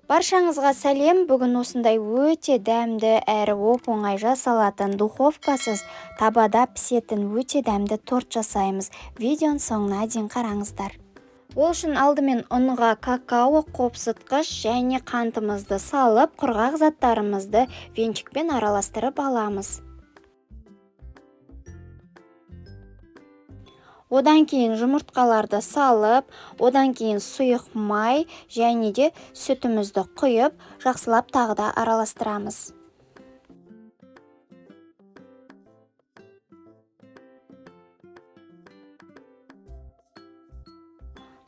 Баршаңызға сәлем. Бүгін осындай өте дәмді әрі оп-оңай жасалатын духовкасыз табада пісетін өте дәмді торт жасаймыз. Видеоның соңына дейін қараңыздар. Ол үшін алдымен ұнға какао, қопсытқыш және қантымызды салып, құрғақ заттарымызды венчикпен араластырып аламыз. Одан кейін жұмыртқаларды салып, одан кейін сұйық май және де сүтімізді құйып, жақсылап тағы да араластырамыз.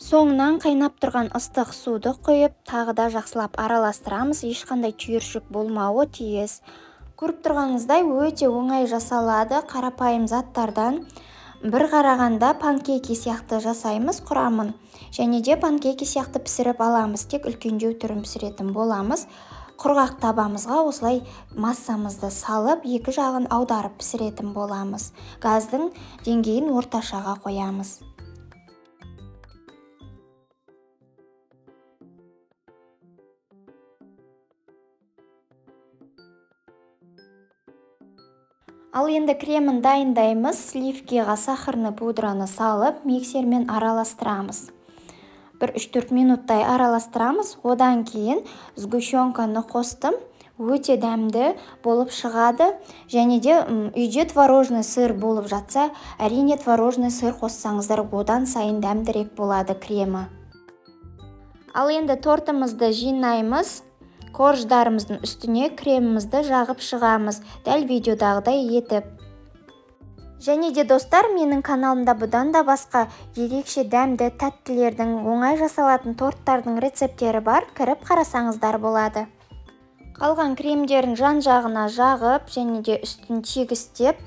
Соңынан қайнап тұрған ыстық суды құйып, тағы да жақсылап араластырамыз, ешқандай түйіршік болмауы тиіс. Көріп тұрғаныңыздай өте оңай жасалады, қарапайым заттардан. Бір қарағанда панкейки сияқты жасаймыз құрамын, және де панкейки сияқты пісіріп аламыз, тек үлкендеу түрін пісіретін боламыз. Құрғақ табамызға осылай массамызды салып, екі жағын аударып пісіретін боламыз. Газдың деңгейін орташаға қоямыз. Ал енді кремін дайындаймыз. Сливкиға сахарны пудраны салып, миксермен араластырамыз. Бір 3-4 минуттай араластырамыз. Одан кейін сгущенканы қостым. Өте дәмді болып шығады. Және де үйде творожный сыр болып жатса, әрине творожный сыр қоссаңыздар, одан сайын дәмдірек болады кремі. Ал енді тортымызды жинаймыз. Корждарымыздың үстіне кремімізді жағып шығамыз, дәл видеодағыдай етіп. Және де достар, менің каналымда бұдан да басқа ерекше дәмді тәттілердің, оңай жасалатын торттардың рецептері бар, кіріп қарасаңыздар болады. Қалған кремдерін жан-жағына жағып, және де үстін тегістеп,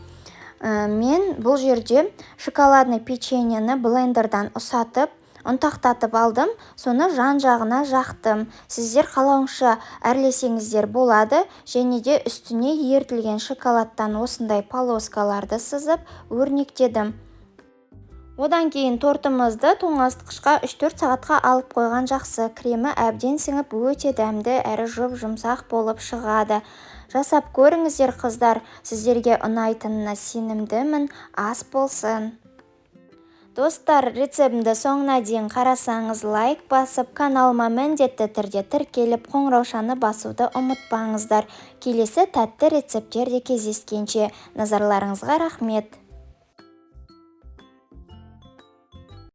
мен бұл жерде шоколадный печеньені блендердан ұсатып, ұнтақтатып алдым, соны жан-жағына жақтым. Сіздер қалауынша әрлесеңіздер болады, және де үстіне ерітілген шоколадтан осындай полоскаларды сызып өрнектедім. Одан кейін тортымызды тоңазытқышқа 3-4 сағатқа алып қойған жақсы. Кремі әбден сіңіп, өте дәмді әрі жұп-жұмсақ болып шығады. Жасап көріңіздер қыздар, сіздерге ұнайтынына сенімдімін, ас болсын. Достар, рецептімді соңына дейін қарасаңыз, лайк басып, каналыма міндетті түрде тіркеліп, қоңыраушаны басуды ұмытпаңыздар. Келесі тәтті рецепттерде кездескенше, назарларыңызға рахмет.